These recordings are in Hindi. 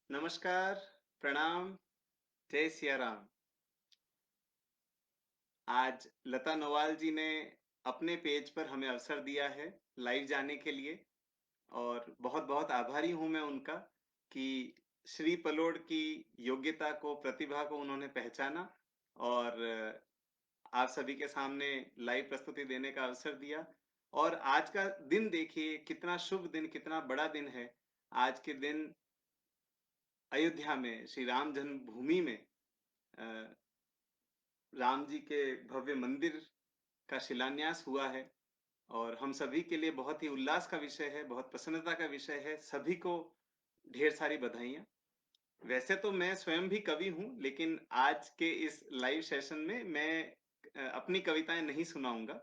नमस्कार, प्रणाम, जय सिया राम। आज लता नोवाल जी ने अपने पेज पर हमें अवसर दिया है लाइव जाने के लिए और बहुत-बहुत आभारी हूँ मैं उनका कि श्री पलोड की योग्यता को, प्रतिभा को उन्होंने पहचाना और आप सभी के सामने लाइव प्रस्तुति देने का अवसर दिया। और आज का दिन देखिए कितना शुभ दिन, कितना बड़ा दिन है। आज के दिन अयोध्या में श्री राम जन्मभूमि में अ, राम जी के भव्य मंदिर का शिलान्यास हुआ है और हम सभी के लिए बहुत ही उल्लास का विषय है, बहुत प्रसन्नता का विषय है। सभी को ढेर सारी बधाइयाँ। वैसे तो मैं स्वयं भी कवि हूँ, लेकिन आज के इस लाइव सेशन में मैं अपनी कविताएँ नहीं सुनाऊँगा।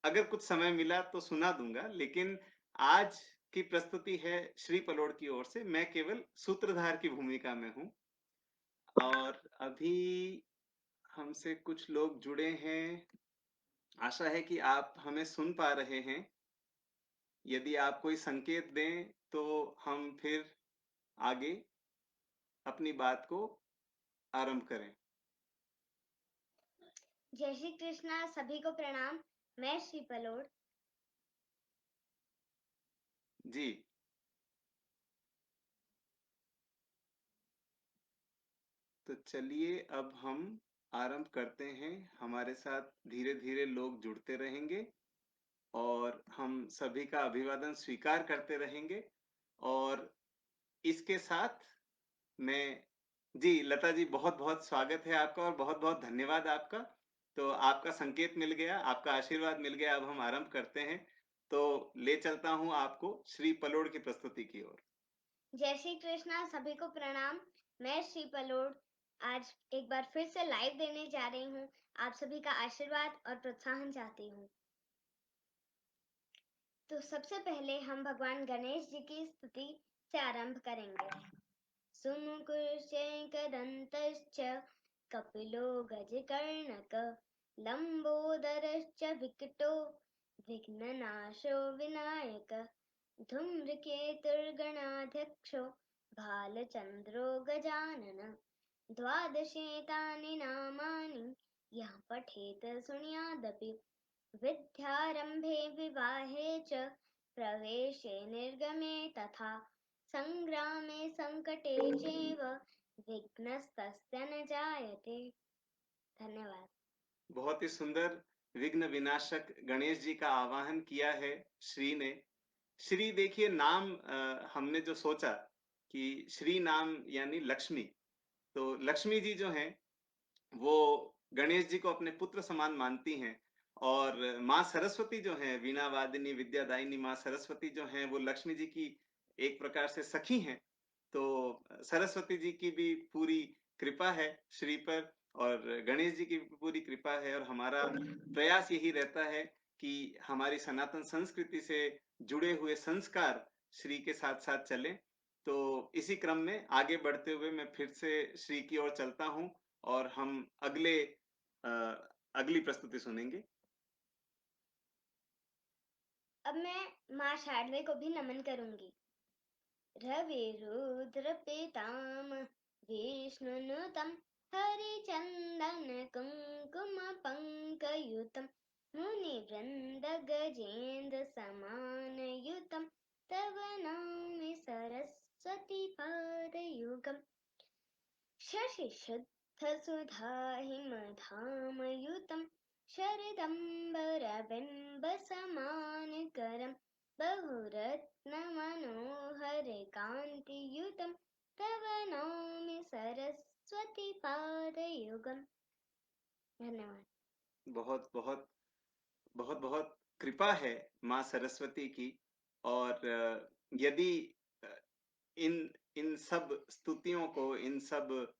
अगर कुछ समय मिला तो सुना दूँगा, लेकिन आज की प्रस्तुति है श्री पलोड की ओर से, मैं केवल सूत्रधार की भूमिका में हूँ। और अभी हमसे कुछ लोग जुड़े हैं। आशा है कि आप हमें सुन पा रहे हैं। यदि आप कोई संकेत दें, तो हम फिर आगे अपनी बात को आरंभ करें। जय श्री कृष्णा। सभी को प्रणाम। मैं श्री पलोड। जी। तो चलिए अब हम आरंभ करते हैं। हमारे साथ धीरे-धीरे लोग जुड़ते रहेंगे और हम सभी का अभिवादन स्वीकार करते रहेंगे और इसके साथ मैं जी, लता जी बहुत-बहुत स्वागत है आपका और बहुत-बहुत धन्यवाद आपका। तो आपका संकेत मिल गया, आपका आशीर्वाद मिल गया, अब हम आरंभ करते हैं। तो ले चलता हूँ आपको श्री पलोड की प्रस्तुति की ओर। जय श्री कृष्णा। सभी को प्रणाम। मैं श्री पलोड आज एक बार फिर से लाइव देने जा रही हूँ। आप सभी का आशीर्वाद और प्रोत्साहन चाहती हूँ। तो सबसे पहले हम भगवान गणेश जी की स्तुति से आरंभ करेंगे। सुमुखश्चैकदन्तश्च कपिलो गजकर्णक लम्बोदरश्च विकटो विघ्ननाशो विनायक धूम्रकेतुर्गणाध्यक्षो भालचन्द्रो गजानन द्वादशेतानि नामानि यः पठेत शृणुयादपि विद्यारम्भे विवाहे च प्रवेशे निर्गमे तथा संग्रामे संकटे चैव विघ्नस्तस्य न जायते। धन्यवाद। बहुत ही सुंदर विघ्न विनाशक गणेश जी का आवाहन किया है श्री ने। श्री देखिए नाम हमने जो सोचा कि श्री नाम यानी लक्ष्मी। तो लक्ष्मी जी जो हैं वो गणेश जी को अपने पुत्र समान मानती हैं और माँ सरस्वती जो हैं वीणा वादिनी विद्यादायिनी माँ सरस्वती जो हैं वो लक्ष्मी जी की एक प्रकार से सखी हैं। तो सरस्वती जी की भी पूरी कृपा है श्री पर और गणेश जी की भी पूरी कृपा है और हमारा प्रयास यही रहता है कि हमारी सनातन संस्कृति से जुड़े हुए संस्कार श्री के साथ साथ चलें। तो इसी क्रम में आगे बढ़ते हुए मैं फिर से श्री की ओर चलता हूँ और हम अ, अगली प्रस्तुति सुनेंगे। अब मैं माँ शारदे को भी नमन करूंगी। रविरुद्रपिताम विष्णुनुतं हरिचन्दन कुङ्कुमपङ्कयुतं मुनिवृन्दगजेन्द्रसमानयुतं तव नौमि सरस्वती पादयुगम् शशिशुद्धसुधाहिमधामयुतं शरदम्बरबिम्बसमानकरं बहुरत्नमनोहरकान्तियुतं तव नौमि सरस्वती पादयुगम्। धन्यवाद। बहुत बहुत बहुत बहुत कृपा है माँ सरस्वती की और यदि अ, इन इन सब स्तुतियों को इन सब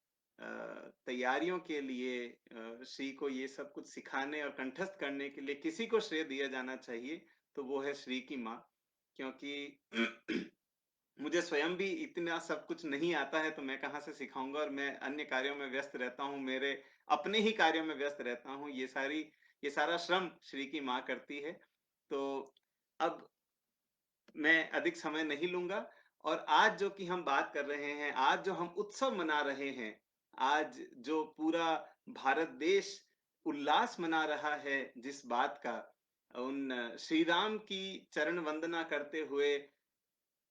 तैयारियों के लिए श्री को ये सब कुछ सिखाने और कंठस्थ करने के लिए किसी को श्रेय दिया जाना चाहिए तो वो है श्री की माँ। क्योंकि मुझे स्वयं भी इतना सब कुछ नहीं आता है तो मैं कहाँ से सिखाऊंगा और मैं अन्य कार्यों में व्यस्त रहता हूँ, मेरे अपने ही कार्यों में व्यस्त रहता हूँ। ये सारा श्रम श्री की माँ करती है। तो अब मैं अधिक समय नहीं लूंगा और आज जो कि हम बात कर रहे हैं, आज जो हम उत्सव मना रहे हैं, आज जो पूरा भारत देश उल्लास मना रहा है जिस बात का, उन श्री राम की चरण वंदना करते हुए,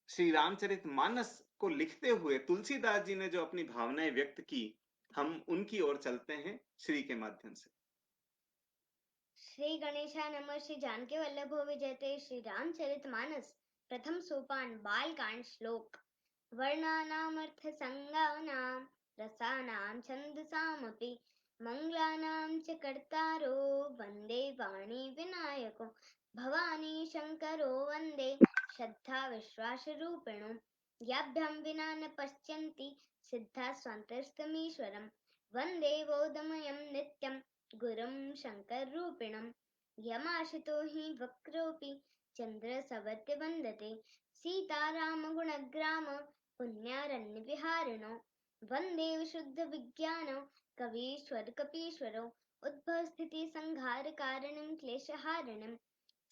श्री रामचरितमानस को लिखते हुए तुलसीदास जी ने जो अपनी भावनाएं व्यक्त की, हम उनकी ओर चलते हैं श्री के माध्यम से। श्री गणेशाय नमः। श्री जानकी वल्लभो विजयते। श्री रामचरितमानस प्रथम सोपान बालकांड श्लोक। वर्णानामर्थ संज्ञानां रसानां छन्दसामपि मङ्गलानां च कर्तारो वन्दे वाणी विनायको भवानी शङ्करो वन्दे श्रद्धा विश्वासरूपिणो याभ्यां विना न पश्यन्ति सिद्धा स्वान्तस्तमीश्वरम् वन्दे बोधमयं नित्यं गुरुं शङ्कररूपिणं यमाशितो हि वक्रोऽपि चन्द्रसवत्य वन्दते सीतारामगुणग्राम पुण्यारण्यविहारिणो वन्दे विशुद्धविज्ञानो कवीश्वर कपीश्वरो उद्भवस्थितिसंहारकारिणीं क्लेशहारिणीं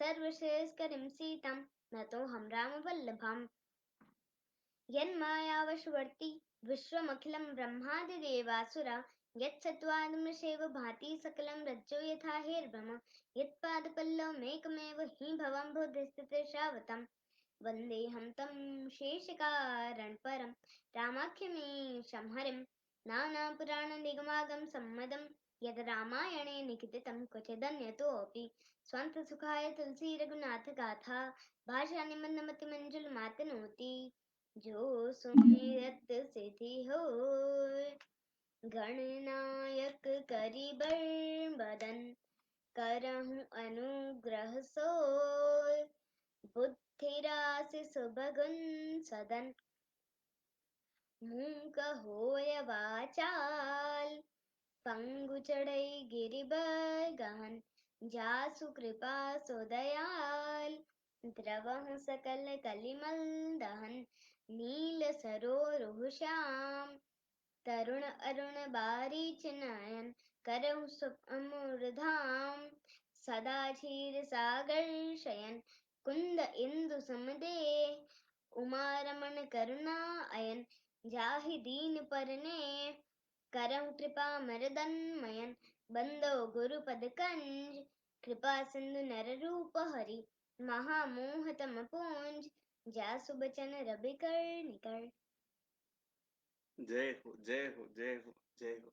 सर्वश्रेयस्करीं सीतां नतोऽहं रामवल्लभाम् यन्मायावशवर्ती विश्वमखिलं ब्रह्मादिदेवासुरा यत्सत्त्वादमृषेव भाति सकलं रज्जो यथा हेर्भम यत्पादपल्लवमेकमेव हि भवम्बुधिस्थितिर्षावतम् वन्देऽहं तं शेषकारणपरं रामाख्यमीशं हरिं नानापुराणनिगमागम सम्मदं यद् रामायणे निगदितं क्वचिदन्यतोऽपि स्वान्तसुखाय तुलसी रघुनाथ गाथा भाषानिमन्दमतिमञ्जुलमातनोति जो सुमिरत सिद्धि होय गणनायक करिबर बदन करहु अनुग्रह सोय बुद्धि राशि सुभगुन सदन मूक होय वाचाल पंगु चढ़ई गिरिबर गहन जासु कृपा सो दयाल द्रवहु सकल कलिमल दहन नील सरोरुह श्याम तरुण अरुण बारीच नयन करहु सुअमर धाम सदा क्षीर सागर शयन कुंद इंदु समदेह उमा रमण करुणा अयन जाहि दीन परने करहु कृपा मरदन मयन बंदो गुरुपद कंज कृपा सिंधु नर रूप हरि महामोह तम पूंज जासु बचन रवि कर निकर। जय हो, जय हो, जय हो, जय हो।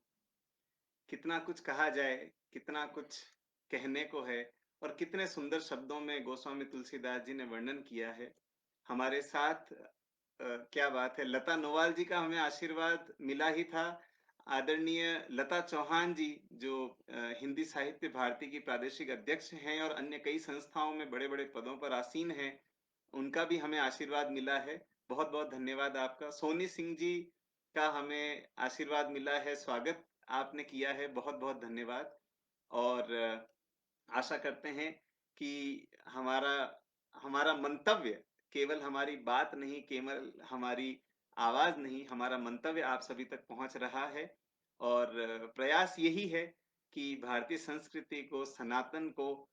कितना कुछ कहा जाए, कितना कुछ कहने को है, और कितने सुंदर शब्दों में गोस्वामी तुलसीदास जी ने वर्णन किया है। हमारे साथ क्या बात है, लता नोवाल जी का हमें आशीर्वाद मिला ही था। आदरणीय लता चौहान जी, जो हिंदी साहित्य भारती की प्रादेशिक अध्यक्ष हैं और अन्य कई संस्थाओं में बड़े बड़े पदों पर आसीन हैं, उनका भी हमें आशीर्वाद मिला है। बहुत बहुत धन्यवाद आपका। सोनी सिंह जी का हमें आशीर्वाद मिला है, स्वागत आपने किया है, बहुत बहुत धन्यवाद। और आशा करते हैं कि हमारा हमारा मंतव्य केवल हमारी बात नहीं, केवल हमारी आवाज नहीं, हमारा मंतव्य आप सभी तक पहुंच रहा है। और प्रयास यही है कि भारतीय संस्कृति को, सनातन को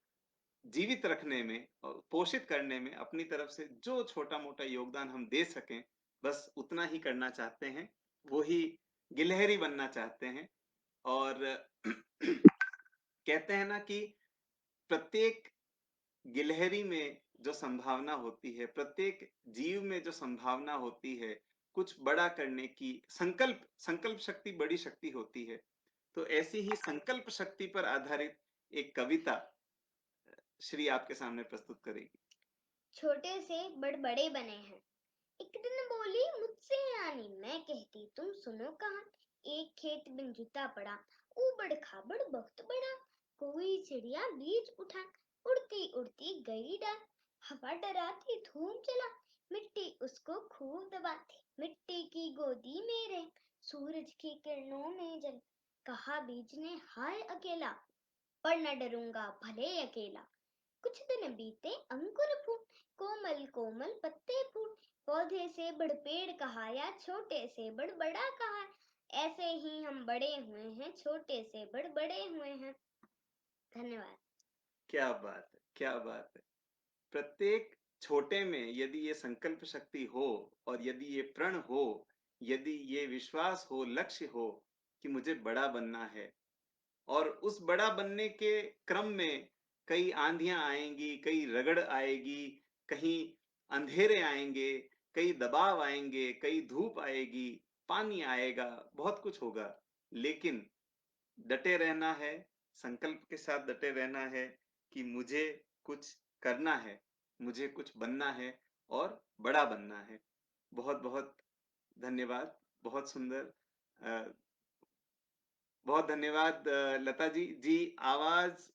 जीवित रखने में और पोषित करने में अपनी तरफ से जो छोटा मोटा योगदान हम दे सकें, बस उतना ही करना चाहते हैं। वो ही गिलहरी बनना चाहते हैं। और कहते हैं ना कि प्रत्येक गिलहरी में जो संभावना होती है, प्रत्येक जीव में जो संभावना होती है कुछ बड़ा करने की, संकल्प संकल्प शक्ति बड़ी शक्ति होती है। तो ऐसी ही संकल्प शक्ति पर आधारित एक कविता श्री आपके सामने प्रस्तुत करेगी। छोटे से बड़े बने हैं। एक दिन बोली मुझसे रानी, मैं कहती तुम सुनो कहां। एक खेत बिन जुता पड़ा, ऊबड़ खाबड़ बहुत बड़ा। कोई चिड़िया बीज उठा, उड़ती उड़ती गई डाल। हवा डराती धूम चला, मिट्टी उसको खूब दबाती। मिट्टी की गोदी में रहे, सूरज की किरणों में जल। कहा बीज ने हाय अकेला, पर न डरूंगा भले अकेला। कुछ दिन बीते अंकुर फूट, कोमल कोमल पत्ते फूट। पौधे से बढ़ पेड़ कहा, या छोटे से बढ़ बड़ा कहा। ऐसे ही हम बड़े हुए हैं, छोटे से बढ़ बड़े हुए हैं। धन्यवाद। क्या बात है, क्या बात है। प्रत्येक छोटे में यदि ये संकल्प शक्ति हो और यदि ये प्रण हो, यदि ये विश्वास हो, लक्ष्य हो कि मुझे बड़ा बनना है और उस बड़ा बनने के क्रम में कई आंधियां आएंगी, कई रगड़ आएगी, कहीं अंधेरे आएंगे, कई दबाव आएंगे, कई धूप आएगी, पानी आएगा, बहुत कुछ होगा। लेकिन डटे रहना है, संकल्प के साथ डटे रहना है कि मुझे कुछ करना है, मुझे कुछ बनना है और बड़ा बनना है। बहुत बहुत धन्यवाद। बहुत सुंदर। अ, बहुत धन्यवाद लता जी। जी, आवाज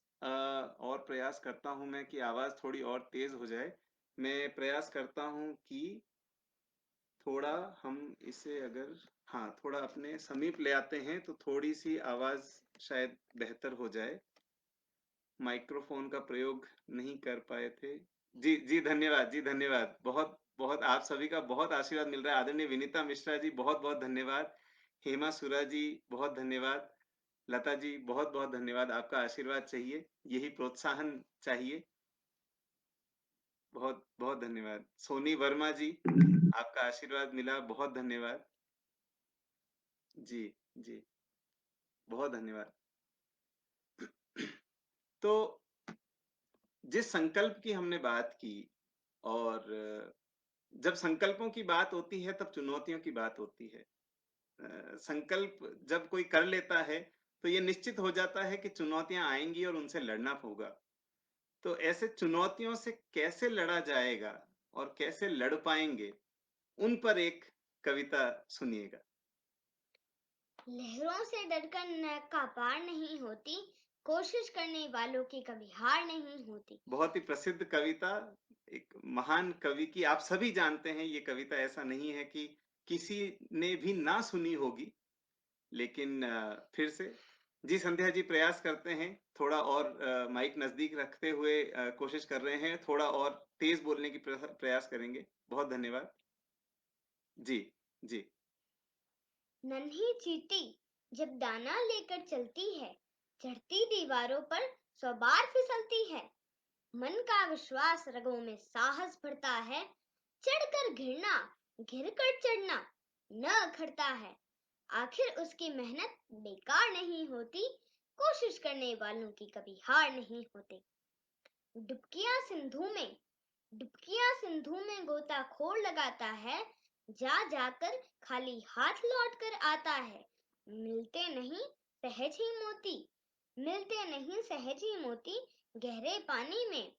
और प्रयास करता हूं मैं कि आवाज थोड़ी और तेज हो जाए। मैं प्रयास करता हूं कि थोड़ा हम इसे अगर, हाँ, थोड़ा अपने समीप ले आते हैं तो थोड़ी सी आवाज शायद बेहतर हो जाए। माइक्रोफोन का प्रयोग नहीं कर पाए थे। जी, जी धन्यवाद, जी धन्यवाद। बहुत बहुत आप सभी का बहुत आशीर्वाद मिल रहा है। आदरणीय विनीता मिश्रा जी, बहुत बहुत धन्यवाद। हेमा सुरा जी, बहुत धन्यवाद। लता जी, बहुत बहुत धन्यवाद। आपका आशीर्वाद चाहिए, यही प्रोत्साहन चाहिए। बहुत बहुत धन्यवाद। सोनी वर्मा जी, आपका आशीर्वाद मिला, बहुत धन्यवाद। जी, जी, बहुत धन्यवाद। तो जिस संकल्प की हमने बात की, और जब संकल्पों की बात होती है तब चुनौतियों की बात होती है। संकल्प जब कोई कर लेता है तो ये निश्चित हो जाता है कि चुनौतियां आएंगी और उनसे लड़ना होगा। तो ऐसे चुनौतियों से कैसे लड़ा जाएगा और कैसे लड़ पाएंगे, उन पर एक कविता सुनिएगा। लहरों से डरकर नौका पार नहीं होती, कोशिश करने वालों की कभी हार नहीं होती। बहुत ही प्रसिद्ध कविता, एक महान कवि की आप सभी जानते हैं ये कविता। ऐसा नहीं है कि किसी ने भी ना सुनी होगी। लेकिन फिर से जी, संध्या जी प्रयास करते हैं थोड़ा और माइक नजदीक रखते हुए कोशिश कर रहे हैं, थोड़ा और तेज बोलने की प्रयास करेंगे। बहुत धन्यवाद। जी, जी। नन्ही चींटी जब दाना लेकर चलती है, चढ़ती दीवारों पर 100 बार फिसलती है। मन का विश्वास रगों में साहस भरता है, चढ़कर घिरना, घिर कर चढ़ना न अखरता है। आखिर उसकी मेहनत बेकार नहीं होती, कोशिश करने वालों की कभी हार नहीं होती। डुबकियां सिंधु में डुबकियां सिंधु में गोताखोर लगाता है, जा जाकर खाली हाथ लौट कर आता है। मिलते नहीं सहज ही मोती मिलते नहीं सहज ही मोती, गहरे पानी में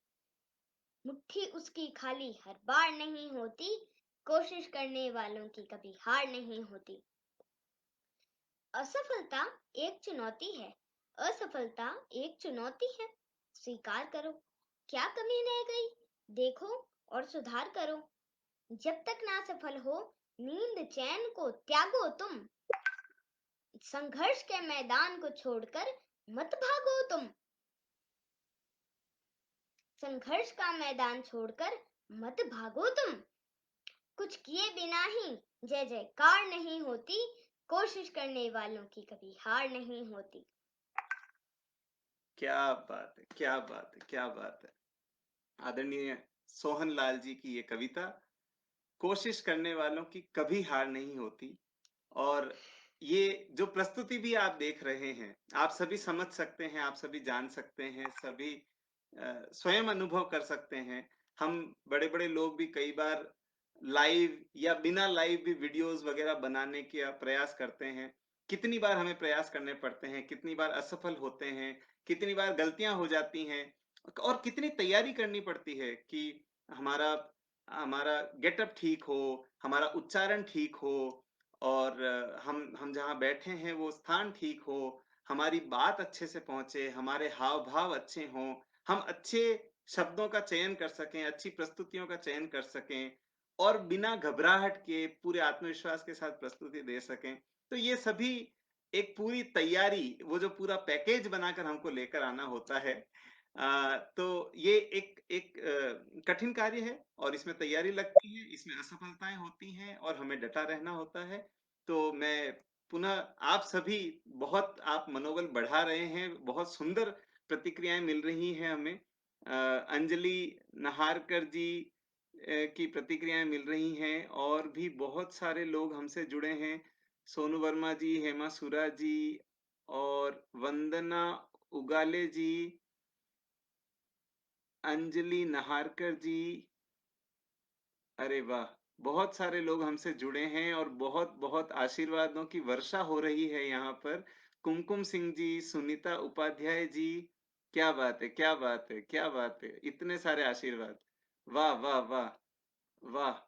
मुट्ठी उसकी खाली हर बार नहीं होती। कोशिश करने वालों की कभी हार नहीं होती। असफलता एक चुनौती है। असफलता एक चुनौती है, स्वीकार करो। क्या कमी रह गई, देखो और सुधार करो। जब तक ना सफल हो, नींद चैन को त्यागो तुम। संघर्ष के मैदान को छोड़कर मत भागो तुम। संघर्ष का मैदान छोड़कर मत भागो तुम। कुछ किए बिना ही जय जयकार नहीं होती, कोशिश करने वालों की कभी हार नहीं होती। क्या बात है, क्या बात है, क्या बात है। आदरणीय सोहन लाल जी की ये कविता, कोशिश करने वालों की कभी हार नहीं होती। और ये जो प्रस्तुति भी आप देख रहे हैं, आप सभी समझ सकते हैं, आप सभी जान सकते हैं, सभी स्वयं अनुभव कर सकते हैं। हम बड़े बड़े लोग भी कई बार लाइव या बिना लाइव भी वीडियोस वगैरह बनाने का प्रयास करते हैं। कितनी बार हमें प्रयास करने पड़ते हैं, कितनी बार असफल होते हैं, कितनी बार गलतियां हो जाती हैं, और कितनी तैयारी करनी पड़ती है कि हमारा हमारा गेटअप ठीक हो, हमारा उच्चारण ठीक हो, और हम जहाँ बैठे हैं वो स्थान ठीक हो, हमारी बात अच्छे से पहुंचे, हमारे हाव भाव अच्छे हों, हम अच्छे शब्दों का चयन कर सकें, अच्छी प्रस्तुतियों का चयन कर सकें, और बिना घबराहट के पूरे आत्मविश्वास के साथ प्रस्तुति दे सकें। तो ये सभी एक पूरी तैयारी, वो जो पूरा पैकेज बनाकर हमको लेकर आना होता है। तो ये एक एक कठिन कार्य है और इसमें तैयारी लगती है, इसमें असफलताएं होती हैं और हमें डटा रहना होता है। तो मैं पुनः आप सभी, बहुत आप मनोबल बढ़ा रहे हैं, बहुत सुंदर प्रतिक्रियाएं मिल रही हैं हमें। अंजलि नहारकर जी, की प्रतिक्रियाएँ मिल रही हैं और भी बहुत सारे लोग हमसे जुड़े हैं। सोनू वर्मा जी, हेमा सुरा जी और वंदना उगाले जी, अंजलि नाहारकर जी, अरे वाह! बहुत सारे लोग हमसे जुड़े हैं और बहुत-बहुत आशीर्वादों की वर्षा हो रही है यहाँ पर। कुमकुम सिंह जी, सुनीता उपाध्याय जी, क्या बात है! क्या बात है! क्या बात है! इतने सारे आशीर्वाद। वाह, वाह, वाह! वाह!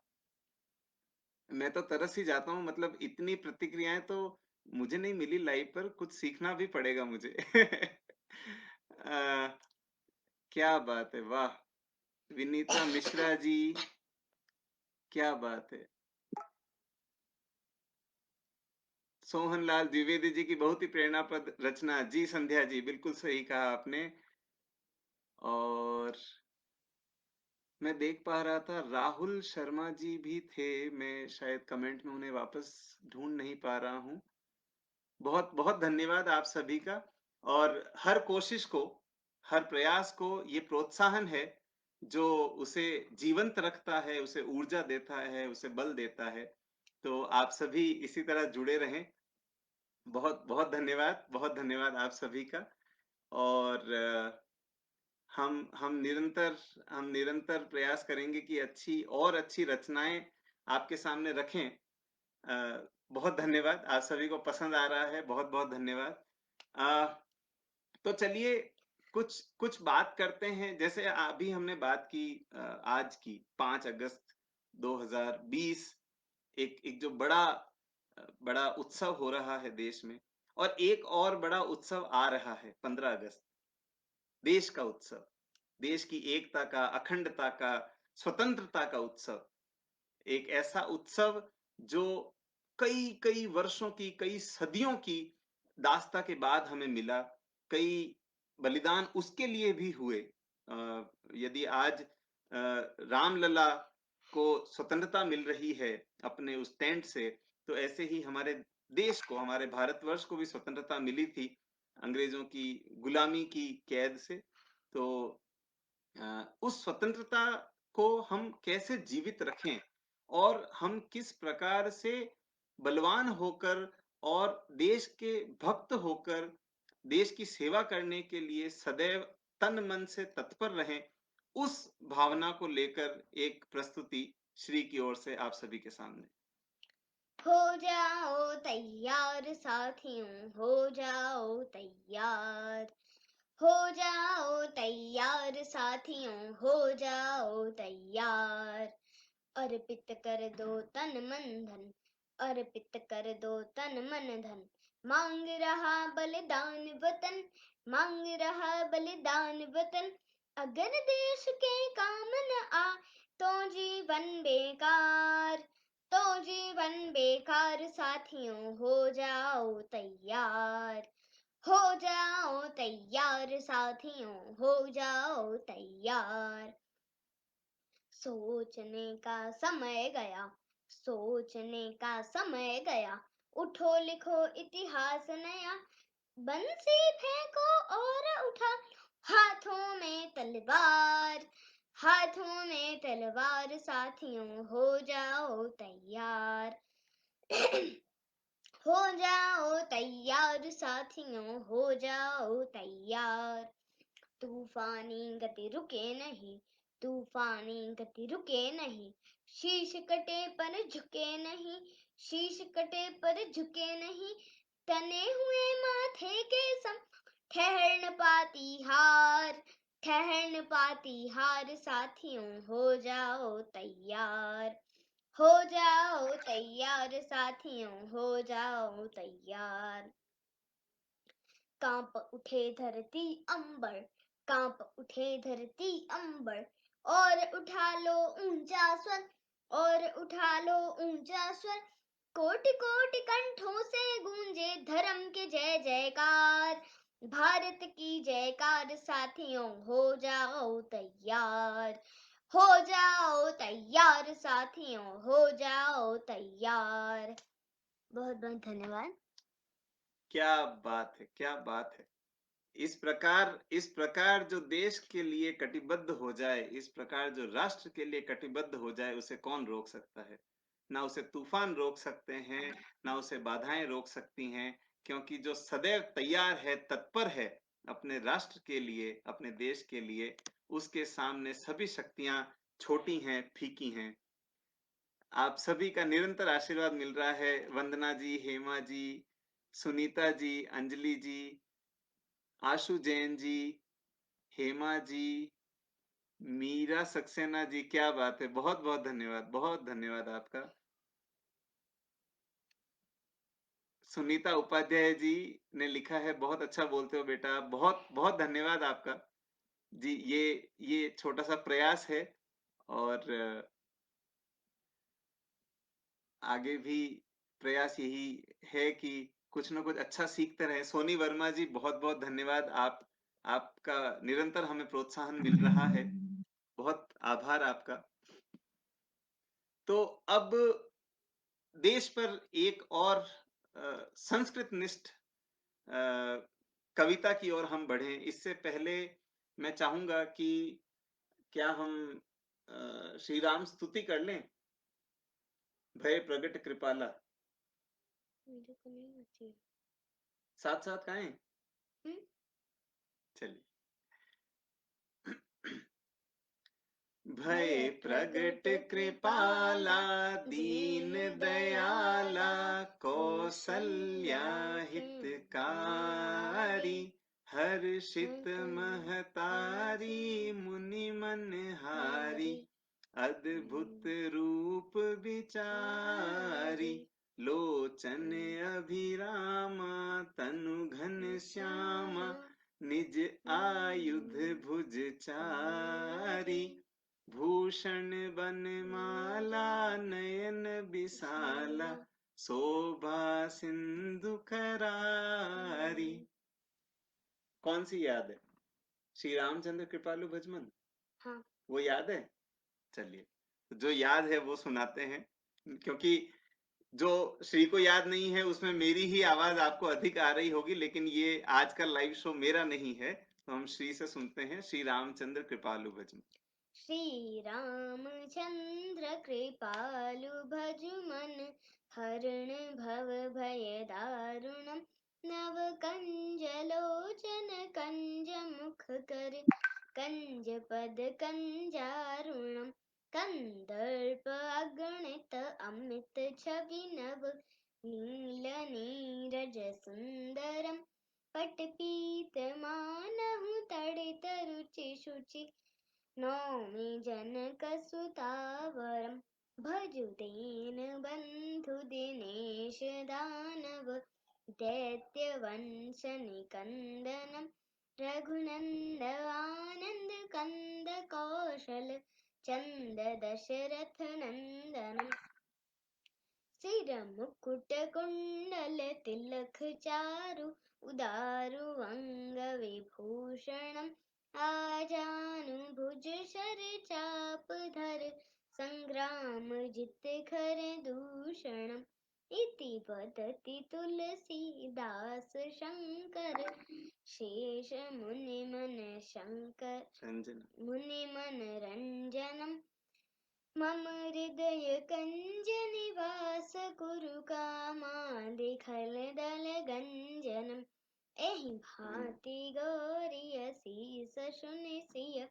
मैं तो तरस ही जाता हूँ, मतलब इतनी प्रतिक्रियाएँ तो मुझे नहीं मिली लाइव पर, कुछ सीखना भी पड़ेगा मुझे। अ, क्या बात है! वाह! विनीता मिश्रा जी, क्या बात है! सोहनलाल द्विवेदी जी की बहुत ही प्रेरणाप्रद रचना। जी, संध्या जी, बिल्कुल सही कहा आपने। और मैं देख पा रहा था राहुल शर्मा जी भी थे, मैं शायद कमेंट में उन्हें वापस ढूँढ नहीं पा रहा हूँ। बहुत-बहुत धन्यवाद आप सभी का, और हर कोशिश को, हर प्रयास को ये प्रोत्साहन है, जो उसे जीवंत रखता है, उसे ऊर्जा देता है, उसे बल देता है। तो आप सभी इसी तरह जुड़े रहें। बहुत धन्यवाद आप सभी का। और हम निरंतर प्रयास करेंगे कि अच्छी और अच्छी रचनाएँ आपके सामने रखें। बहुत धन्यवाद, आप सभी को पसंद आ रहा है, बहुत-बहुत धन्यवाद। अ, तो चलिए कुछ कुछ बात करते हैं, जैसे अभी हमने बात की आज की 5 अगस्त 2020, एक एक जो बड़ा उत्सव हो रहा है देश में, और एक और बड़ा उत्सव आ रहा है 15 अगस्त, देश का उत्सव, देश की एकता का, अखंडता का, स्वतंत्रता का उत्सव। एक ऐसा उत्सव जो कई कई वर्षों की, कई सदियों की दास्ता के बाद हमें मिला। कई बलिदान उसके लिए भी हुए। यदि आज रामलला को स्वतंत्रता मिल रही है अपने उस टेंट से, तो ऐसे ही हमारे देश को, हमारे भारतवर्ष को भी स्वतंत्रता मिली थी अंग्रेजों की गुलामी की कैद से। तो उस स्वतंत्रता को हम कैसे जीवित रखें, और हम किस प्रकार से बलवान होकर और देश के भक्त होकर देश की सेवा करने के लिए सदैव तन मन से तत्पर रहें, उस भावना को लेकर एक प्रस्तुति श्री की ओर से आप सभी के सामने। हो जाओ तैयार साथियों, हो जाओ तैयार। हो जाओ तैयार साथियों, हो जाओ तैयार। अर्पित कर दो तन मन धन, अर्पित कर दो तन मन धन। मांग रहा बलिदान वतन, मांग रहा बलिदान वतन। अगर देश के काम न आ तो जीवन बेकार, तो जीवन बेकार। साथियों हो जाओ तैयार, हो जाओ तैयार साथियों, हो जाओ तैयार। सोचने का समय गया, सोचने का समय गया। उठो लिखो इतिहास नया, बंसी फेंको और उठा हाथों में तलवार, हाथों में तलवार। साथियों हो जाओ तैयार, हो जाओ तैयार साथियों, हो जाओ तैयार। तूफानी गति रुके नहीं, तूफानी गति रुके नहीं। शीश कटे पर झुके नहीं, शीश कटे पर झुके नहीं। तने हुए माथे के सम ठहर न पाती हार, ठहर न पाती हार। साथियों हो जाओ तैयार, हो जाओ तैयार साथियों, हो जाओ तैयार। कांप उठे धरती अंबर, कांप उठे धरती अंबर। और उठा लो ऊंचा स्वर, और उठा लो ऊंचा स्वर। कोटि कोटि कंठों से गूंजे धर्म के जय जयकार, भारत की जयकार। साथियों हो जाओ तैयार, हो जाओ तैयार साथियों, हो जाओ तैयार। बहुत बहुत धन्यवाद। क्या बात है! क्या बात है! इस प्रकार जो देश के लिए कटिबद्ध हो जाए, इस प्रकार जो राष्ट्र के लिए कटिबद्ध हो जाए, उसे कौन रोक सकता है? ना उसे तूफान रोक सकते हैं, ना उसे बाधाएं रोक सकती हैं, क्योंकि जो सदैव तैयार है, तत्पर है अपने राष्ट्र के लिए, अपने देश के लिए, उसके सामने सभी शक्तियां छोटी हैं, फीकी हैं। आप सभी का निरंतर आशीर्वाद मिल रहा है। वंदना जी, हेमा जी, सुनीता जी, अंजलि जी, आशु जैन जी, हेमा जी, मीरा सक्सेना जी, क्या बात है! बहुत-बहुत धन्यवाद, बहुत धन्यवाद आपका। सुनीता उपाध्याय जी ने लिखा है, बहुत अच्छा बोलते हो बेटा, बहुत-बहुत धन्यवाद आपका। जी, ये छोटा-सा प्रयास है और आगे भी प्रयास यही है कि कुछ न कुछ अच्छा सीखते रहें। सोनी वर्मा जी, बहुत-बहुत धन्यवाद। आपका निरंतर हमें प्रोत्साहन मिल रहा है। बहुत आभार आपका। तो अब देश पर एक और संस्कृत निष्ठ कविता की ओर हम बढ़ें। इससे पहले मैं चाहूँगा कि क्या हम श्री राम स्तुति कर लें? भय प्रगट कृपाला। मेरे को नहीं आती। साथ-साथ गाएँ? हम्म। चलिए। भय भय प्रगट प्रगट कृपाला, कृपाला, दीन दीन दयाला, दयाला, कौसल्या कौसल्या हितकारी, हितकारी, हर्षित महतारी, तारी मुनि मनहारी, हारी, अद्भुत रूप विचारी, चारी लोचन अभिरामा, तनु घन श्यामा, श्यामा, निज आयुध भुज चारि, भूषण बनमाला, नयन बिसाला, विशाला, शोभा सिंधु करारी। हारी। कौन सी याद है? श्री रामचंद्र कृपालु भजमन, हाँ। वो याद है? चलिए, जो याद है वो सुनाते हैं, क्योंकि जो श्री को याद नहीं है उसमें मेरी ही आवाज आपको अधिक आ रही होगी, लेकिन ये आज का लाइव शो मेरा नहीं है, तो हम श्री से सुनते हैं। श्री रामचंद्र कृपालु भजन। श्री रामचंद्र कृपालु भजमन, हरण भव भय दारुणम, नव कंज लोचन कंज मुख कर, कंज पद कंजारुणम, कंदर्प अगणित अमित छवि नव, नील नीरज सुंदरम, पट पीत मानहु तड़ित रुचि शुचि, नौमि जनकसुतावरं, भजुतेन बन्धु दिनेश दानव, दैत्यवंशनिकन्दनं, रघुनन्द आनन्द कन्द कौशल चन्द दशरथ नन्दनम्, सिर मुकुट कुण्डल तिलक चारु, उदारु अंग विभूषणम्, आजानुभुज शर चाप धर, संग्राम जित खर दूषणम्, इति वदति तुलसीदास शंकर, शेष मुनि मन शंकर रंजन। मुनि मन रंजनम्, मम हृदय कंज निवास कुरु कामादि खल दल गंजनम, एहि भांति गौरी सीस सुनि सिय,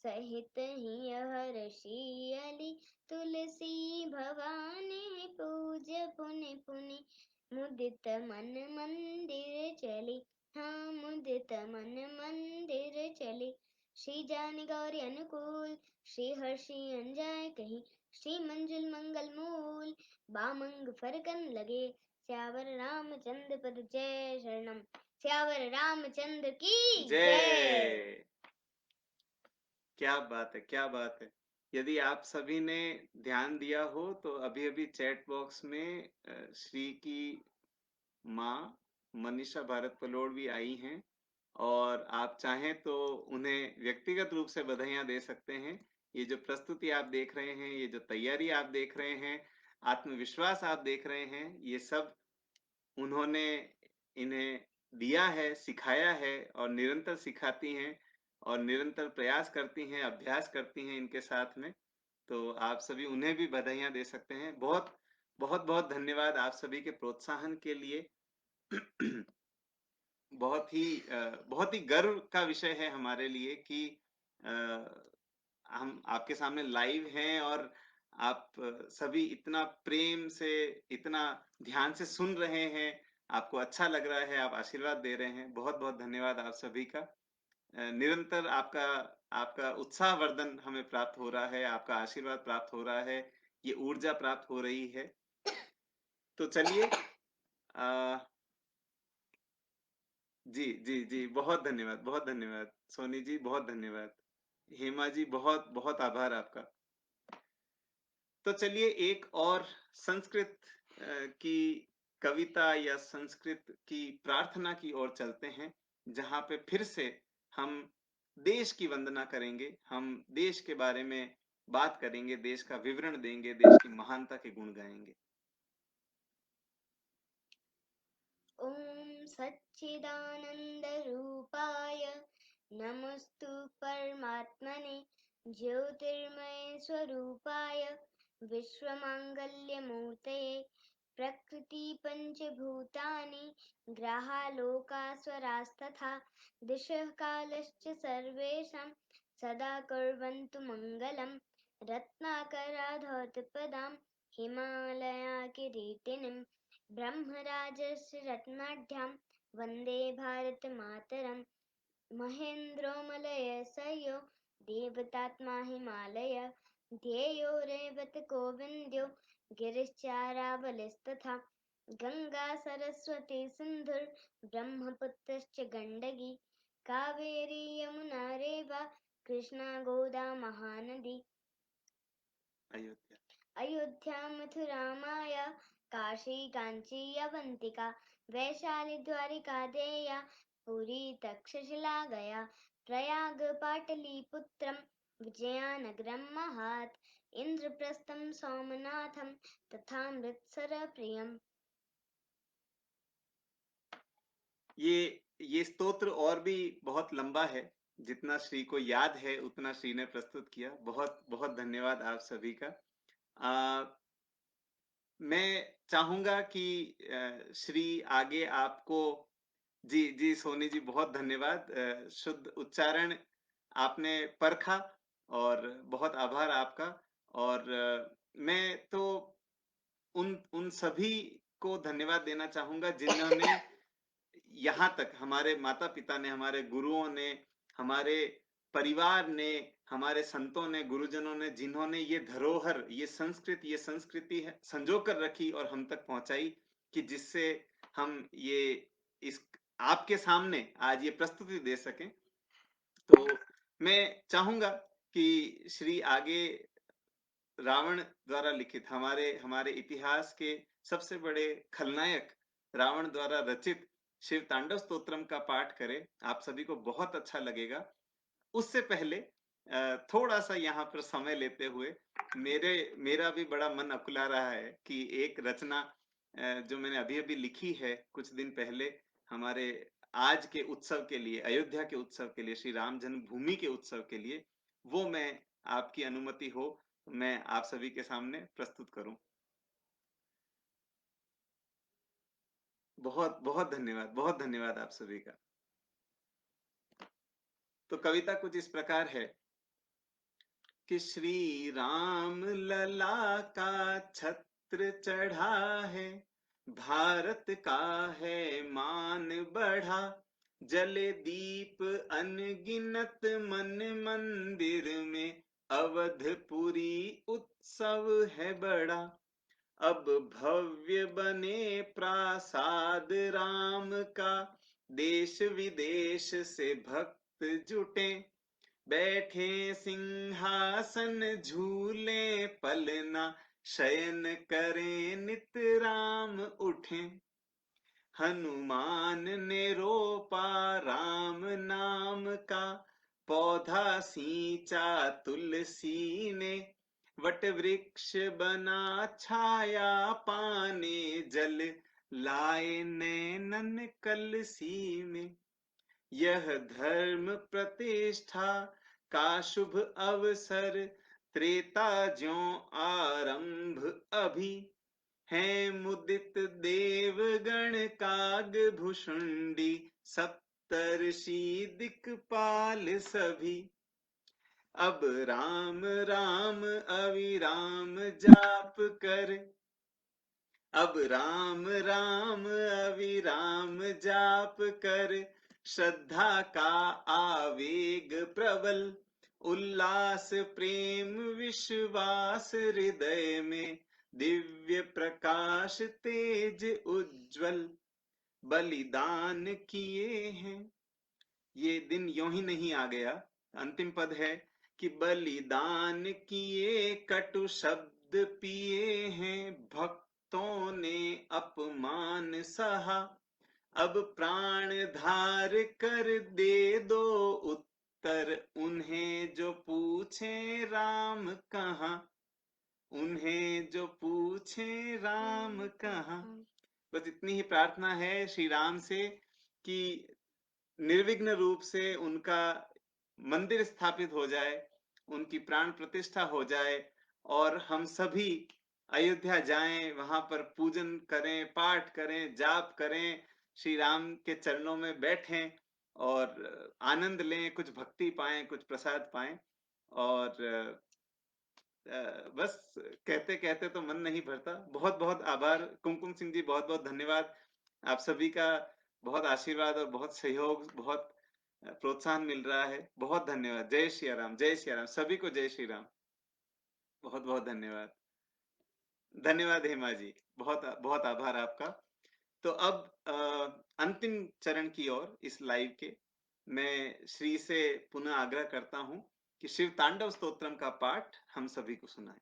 सहित हिय हर्षियली, तुलसी भवानी पूज पुनि पुनि, मुदित मन मंदिर चली। हाँ, मुदित मन मंदिर चली। श्री जानि गौरी अनुकूल, श्री हर्षि अंजाय कहीं, श्री मंजुल मंगल मूल, बामंग फरकन लगे, श्यावर रामचंद्र पद जय शरणम, श्यावर रामचंद्र की जय। जय। क्या बात है, क्या बात है! यदि आप सभी ने ध्यान दिया हो तो अभी-अभी चैट बॉक्स में श्री की माँ मनीषा भारत पलोड़ भी आई हैं, और आप चाहें तो उन्हें व्यक्तिगत रूप से बधाइयाँ दे सकते हैं। ये जो प्रस्तुति आप देख रहे हैं, ये जो तैयारी आप देख रहे हैं, आत्मविश्वास आप देख रहे हैं, ये सब उन्होंने इन्हें दिया है, सिखाया है और निरंतर सिखाती हैं और निरंतर प्रयास करती हैं, अभ्यास करती हैं इनके साथ में। तो आप सभी उन्हें भी बधाइयाँ दे सकते हैं। बहुत-बहुत धन्यवाद आप सभी के प्रोत्साहन के लिए। बहुत ही गर्व का विषय है हमारे लिए कि अ, हम आपके सामने लाइव हैं और आप सभी इतना प्रेम से, इतना ध्यान से सुन रहे हैं, आपको अच्छा लग रहा है, आप आशीर्वाद दे रहे हैं। बहुत-बहुत धन्यवाद आप सभी का। निरंतर आपका आपका उत्साहवर्धन हमें प्राप्त हो रहा है, आपका आशीर्वाद प्राप्त हो रहा है, ये ऊर्जा प्राप्त हो रही है। तो चलिए अ, जी, जी, जी, बहुत धन्यवाद। सोनी जी, बहुत धन्यवाद। हेमा जी, बहुत आभार आपका। तो चलिए एक और संस्कृत की कविता या संस्कृत की प्रार्थना की ओर चलते हैं, जहाँ पे फिर से हम देश की वंदना करेंगे, हम देश के बारे में बात करेंगे, देश का विवरण देंगे, देश की महानता के गुण गाएंगे। ॐ सच्चिदानन्दरूपाय नमस्तु परमात्मने ज्योतिर्मय स्वरूपाय विश्वमाङ्गल्यमूर्तये प्रकृतिपञ्चभूतानि ग्रहालोका स्वरास्तथा दिशः कालश्च सर्वेषां सदा कुर्वन्तु मङ्गलम् रत्नाकराधौतपदां हिमालयाकिरीटिनीं ब्रह्मराजस्य रत्नाढ्यां वन्दे भारतमातरम् महेन्द्रोमलयसयो देवतात्मा हिमालय ध्येयो रेवतगोविन्द्यो गिरिश्चारावलिस्तथा गङ्गा सरस्वती सिन्धुर्ब्रह्मपुत्रश्च गण्डकी कावेरी यमुना रेवा कृष्णा गोदा महानदी अयोध्या। अयोध्या मथुरा माया काशी कांची अवंतिका वैशाली द्वारिका देया पुरी तक्षशिला गया प्रयाग पाटलिपुत्रम विजयनगरम महात् इंद्रप्रस्थम सोमनाथम तथा अमृतसर प्रियम। ये स्तोत्र और भी बहुत लंबा है। जितना श्री को याद है उतना श्री ने प्रस्तुत किया। बहुत धन्यवाद आप सभी का। मैं चाहूंगा कि श्री आगे आपको जी जी सोनी जी बहुत धन्यवाद। शुद्ध उच्चारण आपने परखा और बहुत आभार आपका। और मैं तो उन उन सभी को धन्यवाद देना चाहूंगा जिन्होंने यहाँ तक, हमारे माता पिता ने, हमारे गुरुओं ने, हमारे परिवार ने, हमारे संतों ने, गुरुजनों ने, जिन्होंने ये धरोहर, ये संस्कृति है संजो कर रखी और हम तक पहुंचाई कि जिससे हम ये इस आपके सामने आज ये प्रस्तुति दे सकें। तो मैं चाहूंगा कि श्री आगे रावण द्वारा लिखित हमारे हमारे इतिहास के सबसे बड़े खलनायक रावण द्वारा रचित शिव तांडव स्तोत्रम का पाठ करें। आप सभी को बहुत अच्छा लगेगा। उससे पहले थोड़ा सा यहाँ पर समय लेते हुए मेरा भी बड़ा मन अकुला रहा है कि एक रचना जो मैंने अभी अभी लिखी है कुछ दिन पहले हमारे आज के उत्सव के लिए, अयोध्या के उत्सव के लिए, श्री राम जन्मभूमि के उत्सव के लिए, वो मैं आपकी अनुमति हो तो मैं आप सभी के सामने प्रस्तुत करूं। बहुत धन्यवाद आप सभी का। तो कविता कुछ इस प्रकार है कि श्री राम लला का छत्र चढ़ा है, भारत का है मान बढ़ा, जले दीप अनगिनत मन मंदिर में, अवधपुरी उत्सव है बड़ा। अब भव्य बने प्रासाद राम का, देश विदेश से भक्त जुटे, बैठे सिंहासन झूले पलना, शयन करें नित राम उठे। हनुमान ने रोपा राम नाम का, पौधा सींचा तुलसी ने, वट वृक्ष बना छाया पाने, जल लाए नैनन कलसी में, यह धर्म प्रतिष्ठा का शुभ अवसर, त्रेता ज्यों आरंभ अभी, हैं मुदित देवगण काग भुषुंडी, सप्तर्षि दिक्पाल सभी। अब राम राम अविराम जाप कर, अब राम राम अविराम जाप कर, श्रद्धा का आवेग प्रबल, उल्लास प्रेम विश्वास हृदय में, दिव्य प्रकाश तेज उज्जवल, बलिदान किए हैं। ये दिन यूं ही नहीं आ गया। अंतिम पद है कि बलिदान किए, कटु शब्द पिए हैं, भक्तों ने अपमान सहा, अब प्राण धार कर दे दो उत्तर, उन्हें जो पूछे राम कहाँ, उन्हें जो पूछे राम कहाँ। बस इतनी ही प्रार्थना है श्री राम से कि निर्विघ्न रूप से उनका मंदिर स्थापित हो जाए, उनकी प्राण प्रतिष्ठा हो जाए, और हम सभी अयोध्या जाएं, वहां पर पूजन करें, पाठ करें, जाप करें, श्री राम के चरणों में बैठें और आनंद लें, कुछ भक्ति पाएं, कुछ प्रसाद पाएं। और बस कहते कहते तो मन नहीं भरता। बहुत बहुत आभार कुमकुम सिंह जी, बहुत बहुत धन्यवाद। आप सभी का बहुत आशीर्वाद और बहुत सहयोग, बहुत प्रोत्साहन मिल रहा है। बहुत धन्यवाद। जय श्री राम, जय श्री राम, सभी को जय श्री राम। बहुत बहुत धन्यवाद। धन्यवाद हेमा जी, बहुत बहुत आभार आपका। तो अब अंतिम चरण की ओर इस लाइव के, मैं श्री से पुनः आग्रह करता हूं कि शिव तांडव स्तोत्रम का पाठ हम सभी को सुनाएं।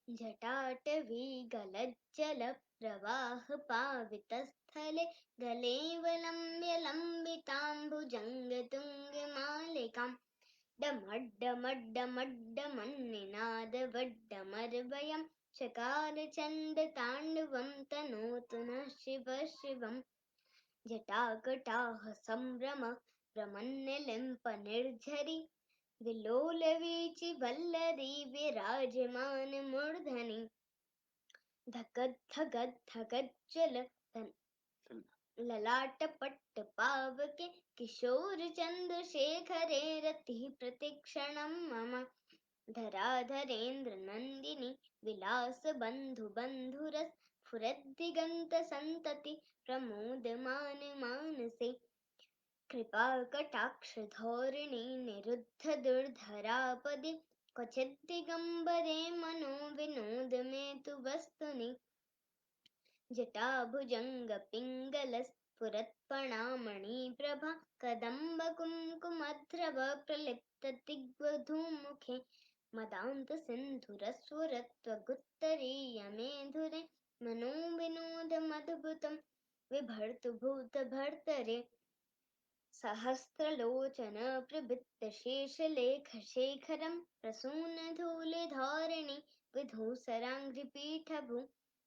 जटाटवी गलज्जल प्रवाह पावितस्थले, गलेवलम्ब्य लम्बिताम्बुजङ्ग तुङ्गमालिकाम्, डमड्डमड्डमड्डमन्निनादवड्डमर्वयम्, चकार चण्डताण्डवं तनोतु नः शिवः शिवम्। जटाकटाह सम्भ्रम प्रमन्नलिम्पनिर्झरि, विलोलवीचि वल्लरी विराजमान मूर्धनि, धगद् धगद् धगज्ज्वल ललाटपट्ट पावके, किशोर चन्द्रशेखरे रतिः प्रतिक्षणं मम, धराधरेन्द्र नन्दिनी विलास बन्धु बन्धुरस, स्फुरद्दिगन्त सन्तति प्रमोदमान मानसे, कृपा कटाक्ष धोरिणी निरुद्ध दुर्धरापदि, क्वचिद्दिगम्बरे मनो विनोद मे तु वस्तुनि, जटाभुजङ्ग पिङ्गल स्फुरत्फणामणिप्रभा, कदम्ब कुङ्कुमध्रव प्रलिप्त दिग्वधूमुखे, मदान्त सिन्धुरस्फुरत्वगुत्तरीयमेधुरे, मनो विनोद मधुभुतं विभर्तु भूतभर्तरे, सहस्रलोचन प्रवृत्तशेषलेखशेखरं, प्रसूनधूलिधारिणि विधूसराङ्घ्रिपीठभू,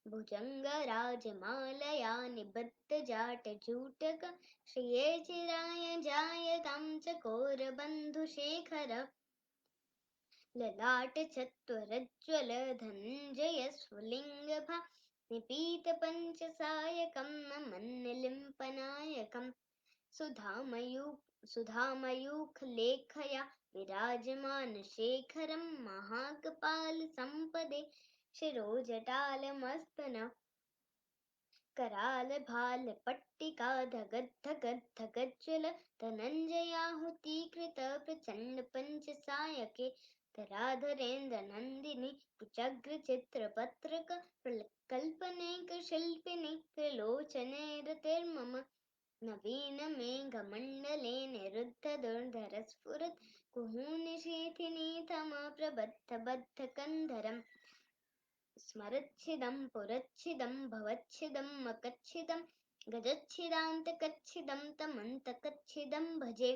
भुजङ्गराजमालया निबद्धजाटजूटक, श्रिये चिराय जायतां चकोरबन्धुशेखर, ललाटचत्वरज्ज्वल धनञ्जयस्फुलिङ्गभा, निपीतपञ्चसायकं नमन्नलिम्पनायकम्, सुधामयूखलेखया विराजमानशेखरं, महाकपालसम्पदे शिरोजटालमस्तन, करालभालपट्टिका धगद् धगद् धगज्ज्वल, धनञ्जयाहुतीकृत प्रचण्डपञ्चसायके, धराधरेन्द्र नन्दिनी कुचग्रचित्रपत्रक, कल्पनेकशिल्पिनि त्रिलोचने रतिर्मम, नवीन मेघमण्डले निरुद्ध दुर्धर स्फुरत्, कुहूनिशीथिनीतम प्रबद्ध बद्ध कन्धरम्, स्मरच्छिदं पुरच्छिदं भवच्छिदं मकच्छिदं, गजच्छिदान्तकच्छिदं तमन्तकच्छिदं भजे,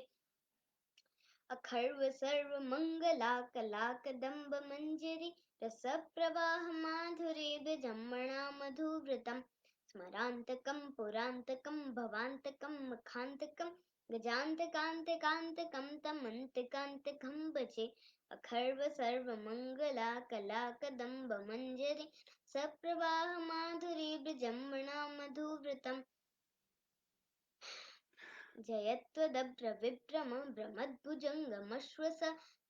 अखर्व सर्वमङ्गलाकलाकदम्ब मञ्जरी, रसप्रवाह माधुरी विजम्बणा मधुव्रतम्, स्मरान्तकं पुरान्तकं भवान्तकं मखान्तकं गजान्तकान्तकान्तकं तमन्तकान्तकं भजे अखर्व सर्वमङ्गला कलाकदम्बमञ्जरी सप्रवाहमाधुरी विजृम्भणा मधुव्रतम् जयत्वदभ्रविभ्रम भ्रमद्भुजङ्गमश्वस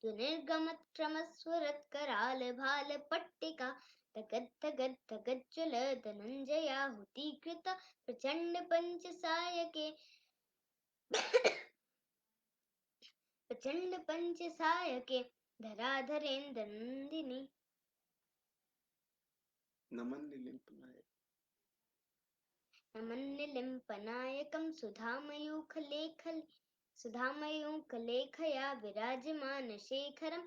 दुनिर्गमत्क्रमस्वरत्करालभालपट्टिका तगद्धगद्धगज्ज्वल धनञ्जयाहुतीकृत प्रचण्ड पञ्चसायके धराधरेन्द्रनन्दिनी नमन निलिम्पनाय नमन्निलिम्पनायकं सुधामयूखलेखया विराजमानशेखरं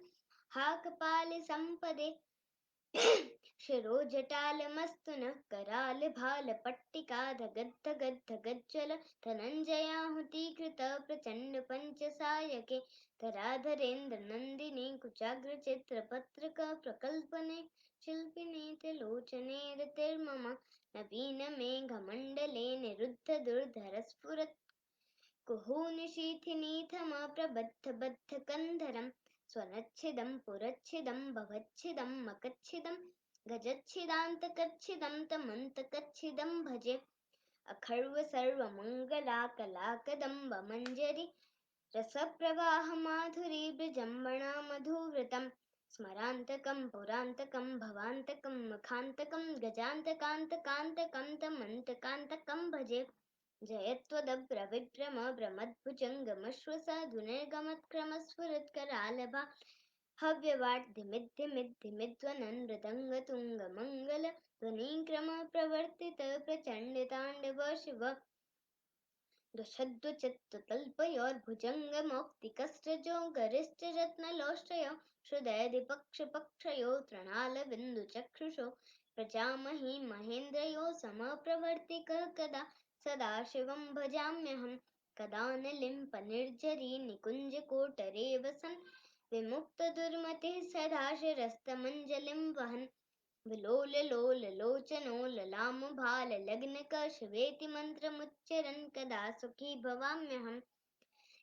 हा कपालसम्पदे शिरोजटालमस्तु नः करालभालपट्टिका धगद्धगद्धगज्ज्वल धनञ्जयाहुतीकृत प्रचण्डपञ्चसायके धराधरेन्द्रनन्दिनी कुचाग्रचित्रपत्रक प्रकल्पने शिल्पिने त्रिलोचने रतिर्मम नवीनमेघमण्डले निरुद्धदुर्धरस्फुरत् कुहूनिशीथिनीथमप्रबद्धबद्धकन्धरं स्वनच्छिदं पुरच्छिदं भवच्छिदं मकच्छिदं गजच्छिदान्तकच्छिदं तमन्तकच्छिदं भजे अखर्व सर्वमङ्गला कलाकदम्बमञ्जरी रसप्रवाहमाधुरी विजृम्भणा मधुव्रतं स्मरान्तकं पुरान्तकं भवान्तकं मखान्तकं गजान्तकान्तकान्तकं तमन्तकान्तकं भजे जयत्वदभ्रविभ्रम भ्रमद्भुजङ्गमश्वसाधुनिर्गमत्क्रमस्फुरत्करालभा हव्यवाट् धिमिद्धिमिद्धिमिध्वनन् मृदङ्गतुङ्गमङ्गल ध्वनिक्रमप्रवर्तित प्रचण्डताण्डव शिव दशद्वचत्वकल्पयोर्भुजङ्गमौक्तिकस्रजो गरिष्ठरत्नलोष्टयो हृदयदिपक्षपक्षयो तृणालबिन्दुचक्षुषो प्रजामहि महेन्द्रयो समप्रवर्तिकः कदा सदाशिवं भजाम्यहं कदा न लिम्पनिर्झरी निकुञ्जकोटरे वसन् विमुक्तदुर्मतिः सदा शिरस्तमञ्जलिं वहन् विलोललोललोचनो ललामभाललग्नक शिवेति मन्त्रमुच्चरन् कदा सुखी भवाम्यहम्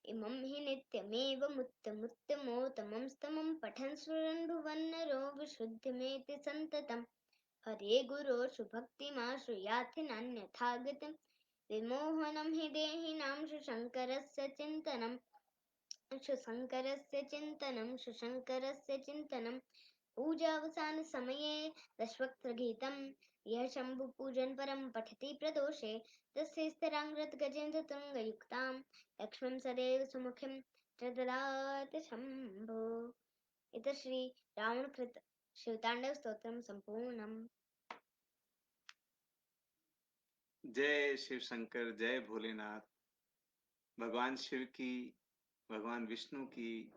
इमं हि नित्यमेवमुत्तमोत्तमं स्तमं पठन् स्फुरन् भुवन्नरो विशुद्धिमेति सन्ततम् हरे गुरो सुभक्तिमाश्रयाथि नान्यथागतं विमोहनं हि देहिनां सुशङ्करस्य चिन्तनं पूजावसानसमये दशवक्त्रगीतं यः शम्भुपूजन परं पठति प्रदोषे तस्य स्थिराङ्गतगजेन्द्रतुङ्गयुक्तां लक्ष्मीं सदैव सुमुखीं च ददाति शम्भो इति श्री रावणकृत शिवताण्डव स्तोत्रम संपूर्णम्। जय शिव शंकर, जय भोलेनाथ। भगवान शिव की, भगवान विष्णु की,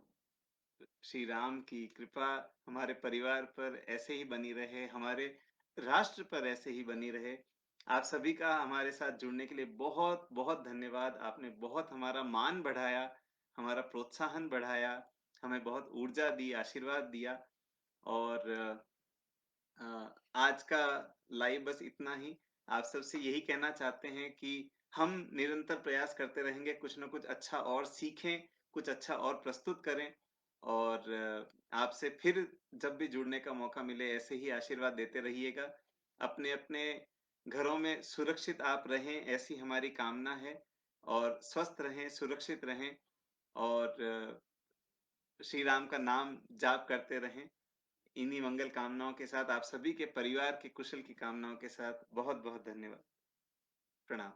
श्री राम की कृपा हमारे परिवार पर ऐसे ही बनी रहे, हमारे राष्ट्र पर ऐसे ही बनी रहे। आप सभी का हमारे साथ जुड़ने के लिए बहुत बहुत धन्यवाद। आपने बहुत हमारा मान बढ़ाया, हमारा प्रोत्साहन बढ़ाया, हमें बहुत ऊर्जा दी, आशीर्वाद दिया। और आज का लाइव बस इतना ही। आप सबसे यही कहना चाहते हैं कि हम निरंतर प्रयास करते रहेंगे, कुछ ना कुछ अच्छा और सीखें, कुछ अच्छा और प्रस्तुत करें। और आपसे फिर जब भी जुड़ने का मौका मिले ऐसे ही आशीर्वाद देते रहिएगा। अपने अपने घरों में सुरक्षित आप रहें, ऐसी हमारी कामना है। और स्वस्थ रहें, सुरक्षित रहें, और श्री राम का नाम जाप करते रहें। इन्हीं मंगल कामनाओं के साथ, आप सभी के परिवार के कुशल की कामनाओं के साथ बहुत बहुत धन्यवाद। प्रणाम।